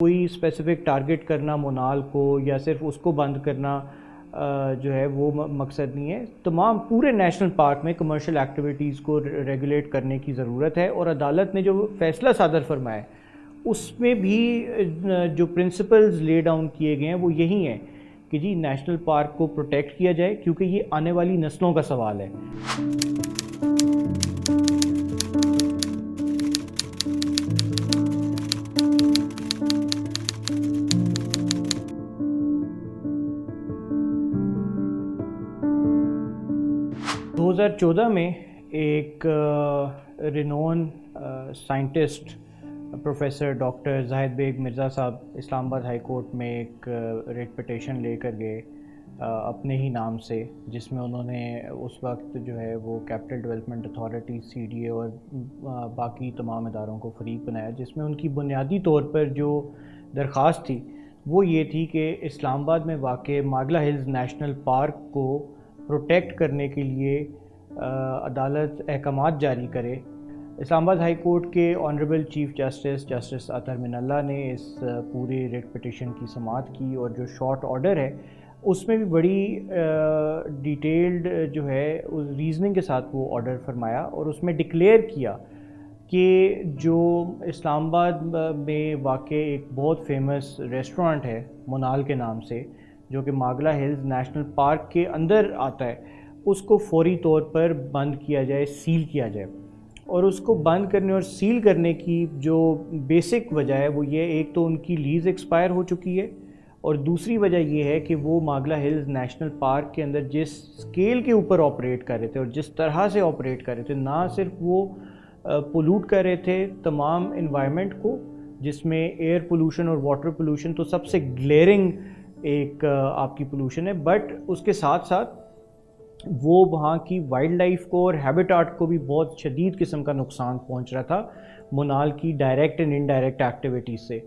کوئی specific target کرنا مونال کو یا صرف اس کو بند کرنا جو ہے وہ مقصد نہیں ہے. تمام پورے نیشنل پارک میں کمرشل ایکٹیویٹیز کو ریگولیٹ کرنے کی ضرورت ہے, اور عدالت نے جو فیصلہ صادر فرمایا اس میں بھی جو پرنسپلز لے ڈاؤن کیے گئے ہیں وہ یہی ہیں کہ جی نیشنل پارک کو پروٹیکٹ کیا جائے, کیونکہ یہ آنے والی نسلوں کا سوال ہے. 2014 میں ایک رینون سائنٹسٹ پروفیسر ڈاکٹر زاہد بیگ مرزا صاحب اسلام آباد ہائی کورٹ میں ایک ریٹ پٹیشن لے کر گئے اپنے ہی نام سے, جس میں انہوں نے اس وقت جو ہے وہ کیپٹل ڈیولپمنٹ اتھارٹی CDA اور باقی تمام اداروں کو فریق بنایا, جس میں ان کی بنیادی طور پر جو درخواست تھی وہ یہ تھی کہ اسلام آباد میں واقع ماگلا ہلز نیشنل پارک کو پروٹیکٹ کرنے کے لیے عدالت احکامات جاری کرے. اسلام آباد ہائی کورٹ کے آنریبل چیف جسٹس اطہر من اللہ نے اس پورے ریٹ پٹیشن کی سماعت کی, اور جو شارٹ آرڈر ہے اس میں بھی بڑی ڈیٹیلڈ جو ہے ریزننگ کے ساتھ وہ آرڈر فرمایا, اور اس میں ڈکلیئر کیا کہ جو اسلام آباد میں واقع ایک بہت فیمس ریسٹورنٹ ہے مونال کے نام سے, جو کہ ماگلا ہلز نیشنل پارک کے اندر آتا ہے, اس کو فوری طور پر بند کیا جائے, سیل کیا جائے. اور اس کو بند کرنے اور سیل کرنے کی جو بیسک وجہ ہے وہ یہ, ایک تو ان کی لیز ایکسپائر ہو چکی ہے, اور دوسری وجہ یہ ہے کہ وہ ماگلا ہلز نیشنل پارک کے اندر جس سکیل کے اوپر آپریٹ کر رہے تھے اور جس طرح سے آپریٹ کر رہے تھے, نہ صرف وہ پولوٹ کر رہے تھے تمام انوائرمنٹ کو, جس میں ایئر پولوشن اور واٹر پولوشن تو سب سے گلیئرنگ ایک آپ کی پولوشن ہے, بٹ اس کے ساتھ ساتھ وہ وہاں کی وائلڈ لائف کو اور ہیبیٹاٹ کو بھی بہت شدید قسم کا نقصان پہنچ رہا تھا مونال کی ڈائریکٹ اینڈ انڈائریکٹ ایکٹیویٹیز سے.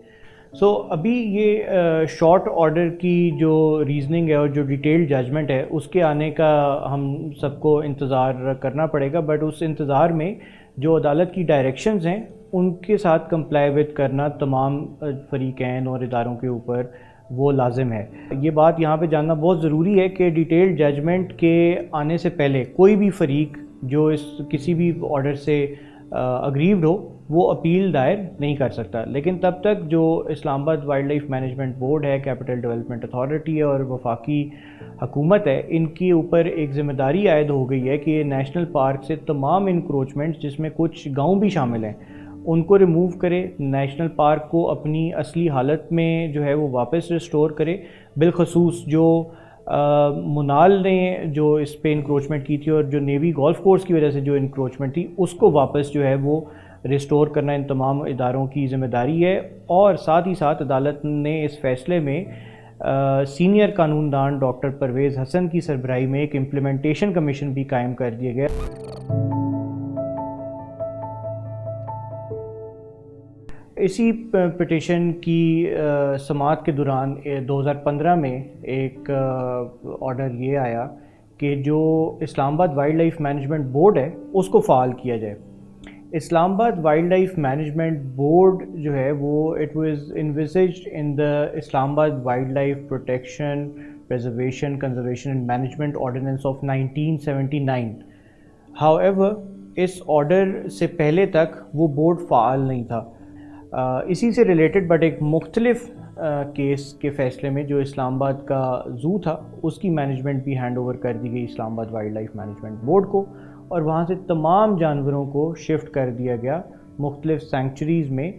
ابھی یہ شارٹ آرڈر کی جو ریزننگ ہے اور جو ڈیٹیلڈ ججمنٹ ہے اس کے آنے کا ہم سب کو انتظار کرنا پڑے گا, بٹ اس انتظار میں جو عدالت کی ڈائریکشنز ہیں ان کے ساتھ کمپلائی وتھ کرنا تمام فریقین اور اداروں کے اوپر وہ لازم ہے. یہ بات یہاں پہ جاننا بہت ضروری ہے کہ ڈیٹیلڈ ججمنٹ کے آنے سے پہلے کوئی بھی فریق جو اس کسی بھی آرڈر سے اگریوڈ ہو وہ اپیل دائر نہیں کر سکتا, لیکن تب تک جو اسلام آباد وائلڈ لائف مینجمنٹ بورڈ ہے, کیپٹل ڈیولپمنٹ اتھارٹی ہے اور وفاقی حکومت ہے, ان کے اوپر ایک ذمہ داری عائد ہو گئی ہے کہ یہ نیشنل پارک سے تمام انکروچمنٹس, جس میں کچھ گاؤں بھی شامل ہیں, ان کو ریموو کرے, نیشنل پارک کو اپنی اصلی حالت میں جو ہے وہ واپس ریسٹور کرے. بالخصوص جو مونال نے جو اس پہ انکروچمنٹ کی تھی اور جو نیوی گولف کورس کی وجہ سے جو انکروچمنٹ تھی اس کو واپس جو ہے وہ ریسٹور کرنا ان تمام اداروں کی ذمہ داری ہے. اور ساتھ ہی ساتھ عدالت نے اس فیصلے میں سینئر قانون دان ڈاکٹر پرویز حسن کی سربراہی میں ایک امپلیمنٹیشن کمیشن بھی قائم کر دیا گیا. اسی پٹیشن کی سماعت کے دوران 2015 میں ایک آرڈر یہ آیا کہ جو اسلام آباد وائلڈ لائف مینجمنٹ بورڈ ہے اس کو فعال کیا جائے. اسلام آباد وائلڈ لائف مینجمنٹ بورڈ جو ہے وہ it was انویسیجڈ in the Islamabad wild life protection preservation conservation and management ordinance of 1979. However اس آرڈر سے پہلے تک وہ بورڈ فعال نہیں تھا. اسی سے ریلیٹڈ بٹ ایک مختلف کیس کے فیصلے میں جو اسلام آباد کا زو تھا اس کی مینجمنٹ بھی ہینڈ اوور کر دی گئی اسلام آباد وائلڈ لائف مینجمنٹ بورڈ کو, اور وہاں سے تمام جانوروں کو شفٹ کر دیا گیا مختلف سینکچریز میں.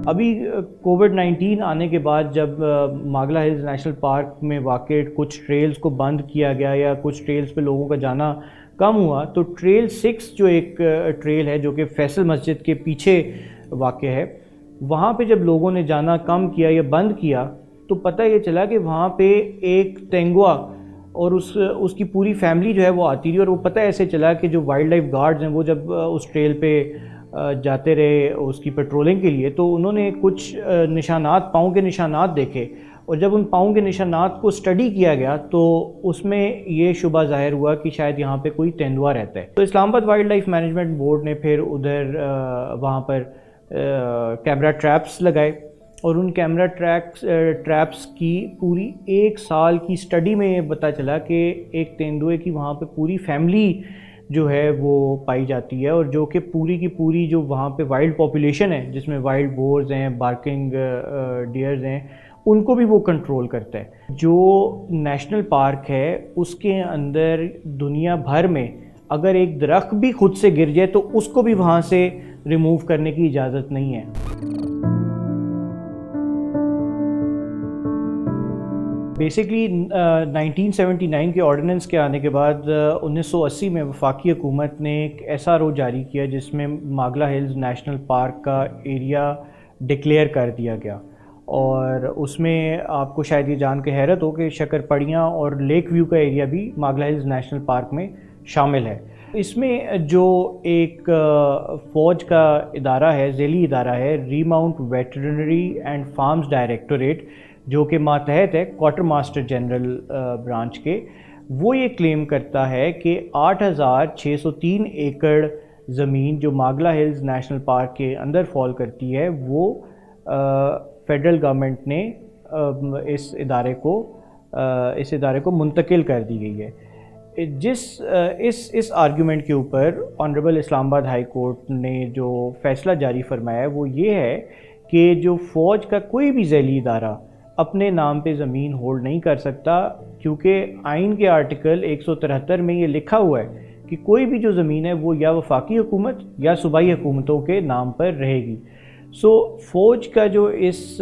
ابھی کووڈ-19 آنے کے بعد جب ماگلا ہلز نیشنل پارک میں واقع کچھ ٹریلز کو بند کیا گیا یا کچھ ٹریلز پہ لوگوں کا جانا کم ہوا, تو ٹریل 6 جو ایک ٹریل ہے جو کہ فیصل مسجد کے پیچھے واقع ہے, وہاں پہ جب لوگوں نے جانا کم کیا یا بند کیا تو پتہ یہ چلا کہ وہاں پہ ایک تینگوا اور اس کی پوری فیملی جو ہے وہ آتی رہی, اور وہ پتہ ایسے چلا کہ جو وائلڈ لائف گارڈز ہیں وہ جب اس ٹریل پہ جاتے رہے اس کی پیٹرولنگ کے لیے, تو انہوں نے کچھ نشانات, پاؤں کے نشانات دیکھے, اور جب ان پاؤں کے نشانات کو اسٹڈی کیا گیا تو اس میں یہ شبہ ظاہر ہوا کہ شاید یہاں پہ کوئی تیندوا رہتا ہے. تو اسلام آباد وائلڈ لائف مینجمنٹ بورڈ نے پھر ادھر وہاں پر کیمرہ ٹریپس لگائے, اور ان کیمرہ ٹریپس کی پوری 1 سال کی اسٹڈی میں یہ پتہ چلا کہ ایک تیندوے کی وہاں پہ پوری فیملی جو ہے وہ پائی جاتی ہے, اور جو کہ پوری کی پوری جو وہاں پہ وائلڈ پاپولیشن ہے جس میں وائلڈ بورز ہیں, بارکنگ ڈیئرز ہیں, ان کو بھی وہ کنٹرول کرتا ہے. جو نیشنل پارک ہے اس کے اندر دنیا بھر میں اگر ایک درخت بھی خود سے گر جائے تو اس کو بھی وہاں سے ریموو کرنے کی اجازت نہیں ہے. بیسکلی 1979 کے آرڈیننس کے آنے کے بعد 1980 میں وفاقی حکومت نے ایک ایس آر او جاری کیا جس میں ماگلا ہلز نیشنل پارک کا ایریا ڈکلیئر کر دیا گیا, اور اس میں آپ کو شاید یہ جان کے حیرت ہو کہ شکر پڑیاں اور لیک ویو کا ایریا بھی ماگلا ہلز نیشنل پارک میں شامل ہے. اس میں جو ایک فوج کا ادارہ ہے, ذیلی ادارہ ہے, remount veterinary and farms directorate, جو کہ ماتحت ہے کوارٹر ماسٹر جنرل برانچ کے, وہ یہ کلیم کرتا ہے کہ 8603 ایکڑ زمین جو ماگلا ہلز نیشنل پارک کے اندر فال کرتی ہے وہ فیڈرل گورنمنٹ نے اس ادارے کو منتقل کر دی گئی ہے. اس آرگیومنٹ کے اوپر آنریبل اسلام آباد ہائی کورٹ نے جو فیصلہ جاری فرمایا ہے وہ یہ ہے کہ جو فوج کا کوئی بھی ذیلی ادارہ اپنے نام پہ زمین ہولڈ نہیں کر سکتا, کیونکہ آئین کے آرٹیکل 173 میں یہ لکھا ہوا ہے کہ کوئی بھی جو زمین ہے وہ یا وفاقی حکومت یا صوبائی حکومتوں کے نام پر رہے گی. فوج کا جو اس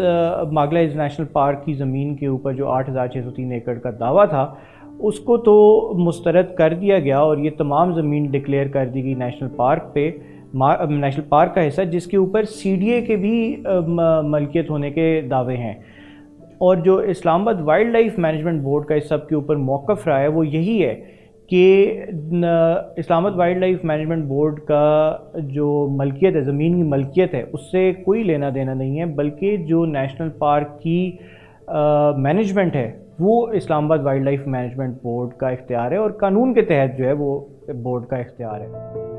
ماگلا ہلز نیشنل پارک کی زمین کے اوپر جو 8603 ایکڑ کا دعویٰ تھا اس کو تو مسترد کر دیا گیا, اور یہ تمام زمین ڈکلیئر کر دی گئی نیشنل پارک کا حصہ, جس کے اوپر سی ڈی اے کے بھی ملکیت ہونے کے دعوے ہیں. اور جو اسلام آباد وائلڈ لائف مینجمنٹ بورڈ کا اس سب کے اوپر موقف رہا ہے وہ یہی ہے کہ اسلام آباد وائلڈ لائف مینجمنٹ بورڈ کا جو ملکیت ہے, زمین کی ملکیت ہے, اس سے کوئی لینا دینا نہیں ہے, بلکہ جو نیشنل پارک کی مینجمنٹ ہے وہ اسلام آباد وائلڈ لائف مینجمنٹ بورڈ کا اختیار ہے, اور قانون کے تحت جو ہے وہ بورڈ کا اختیار ہے.